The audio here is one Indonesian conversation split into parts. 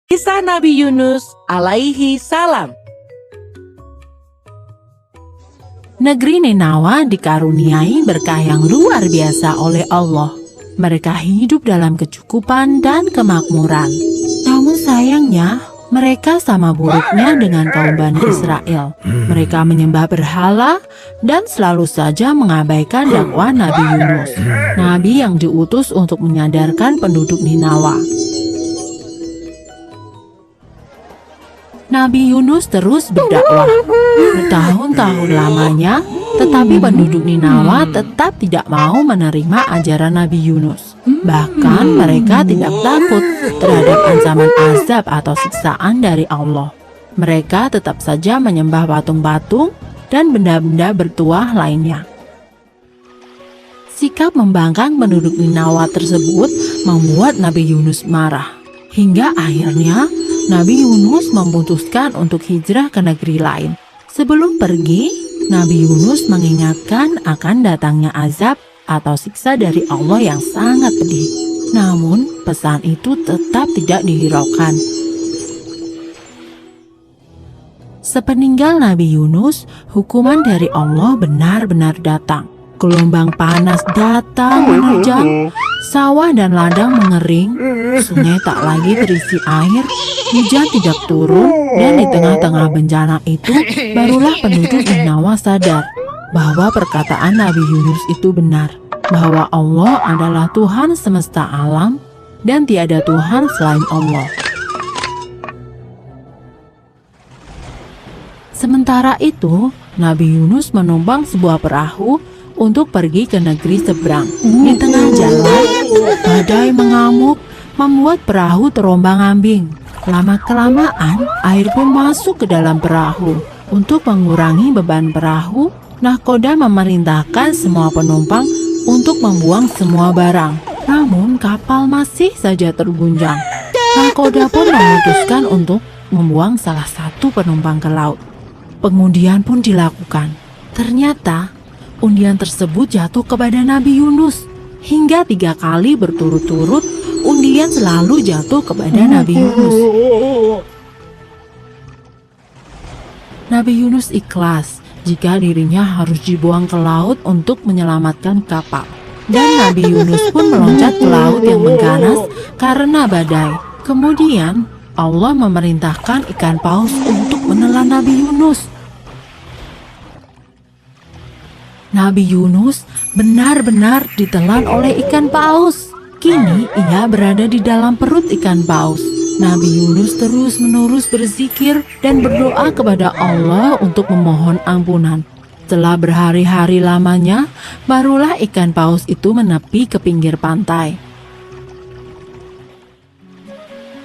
Kisah Nabi Yunus alaihi salam. Negeri Ninawa dikaruniai berkah yang luar biasa oleh Allah. Mereka hidup dalam kecukupan dan kemakmuran. Namun sayangnya, mereka sama buruknya dengan kaum Bani Israel. Mereka menyembah berhala dan selalu saja mengabaikan dakwah Nabi Yunus, nabi yang diutus untuk menyadarkan penduduk Ninawa. Nabi Yunus terus berdakwah bertahun-tahun lamanya, tetapi penduduk Ninawa tetap tidak mau menerima ajaran Nabi Yunus. Bahkan mereka tidak takut terhadap ancaman azab atau siksaan dari Allah. Mereka tetap saja menyembah patung-patung dan benda-benda bertuah lainnya. Sikap membangkang penduduk Ninawa tersebut membuat Nabi Yunus marah. Hingga akhirnya Nabi Yunus memutuskan untuk hijrah ke negeri lain. Sebelum pergi, Nabi Yunus mengingatkan akan datangnya azab atau siksa dari Allah yang sangat pedih. Namun, pesan itu tetap tidak dihiraukan. Sepeninggal Nabi Yunus, hukuman dari Allah benar-benar datang. Gelombang panas datang menerjang, sawah dan ladang mengering, sungai tak lagi terisi air, hujan tidak turun, dan di tengah-tengah bencana itu, barulah penduduk Ninawa sadar bahwa perkataan Nabi Yunus itu benar, bahwa Allah adalah Tuhan semesta alam dan tiada Tuhan selain Allah. Sementara itu, Nabi Yunus menumpang sebuah perahu untuk pergi ke negeri seberang. Di tengah jalan, badai mengamuk membuat perahu terombang-ambing. Lama-kelamaan, air pun masuk ke dalam perahu. Untuk mengurangi beban perahu, nahkoda memerintahkan semua penumpang untuk membuang semua barang. Namun, kapal masih saja terguncang. Nahkoda pun memutuskan untuk membuang salah satu penumpang ke laut. Pengundian pun dilakukan. Ternyata, undian tersebut jatuh kepada Nabi Yunus. Hingga 3 kali berturut-turut, undian selalu jatuh kepada Nabi Yunus. Nabi Yunus ikhlas jika dirinya harus dibuang ke laut untuk menyelamatkan kapal. Dan Nabi Yunus pun meloncat ke laut yang mengganas karena badai. Kemudian, Allah memerintahkan ikan paus untuk menelan Nabi Yunus. Nabi Yunus benar-benar ditelan oleh ikan paus. Kini ia berada di dalam perut ikan paus. Nabi Yunus terus-menerus berzikir dan berdoa kepada Allah untuk memohon ampunan. Setelah berhari-hari lamanya, barulah ikan paus itu menepi ke pinggir pantai.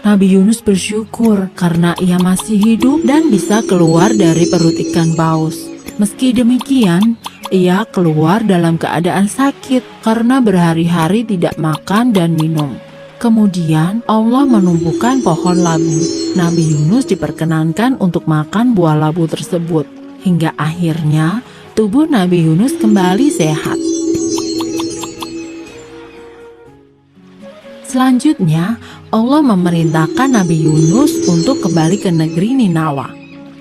Nabi Yunus bersyukur karena ia masih hidup dan bisa keluar dari perut ikan paus. Meski demikian, ia keluar dalam keadaan sakit karena berhari-hari tidak makan dan minum. Kemudian Allah menumbuhkan pohon labu. Nabi Yunus diperkenankan untuk makan buah labu tersebut. Hingga akhirnya tubuh Nabi Yunus kembali sehat. Selanjutnya, Allah memerintahkan Nabi Yunus untuk kembali ke negeri Ninawa.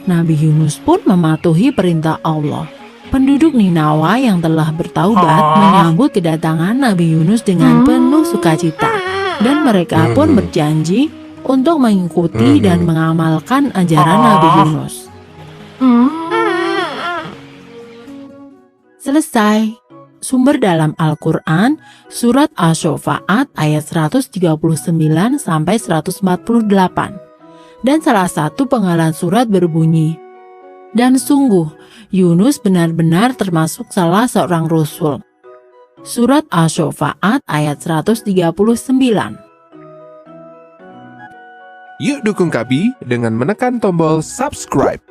Nabi Yunus pun mematuhi perintah Allah. Penduduk Ninawa yang telah bertaubat menyambut kedatangan Nabi Yunus dengan penuh sukacita, dan mereka pun berjanji untuk mengikuti dan mengamalkan ajaran Nabi Yunus. Selesai. Sumber dalam Al-Quran, Surat Asy-Syu'ara ayat 139-148. Dan salah satu penggalan surat berbunyi, "Dan sungguh, Yunus benar-benar termasuk salah seorang rasul." Surat Asy-Syu'ara ayat 139. Yuk dukung kami dengan menekan tombol subscribe.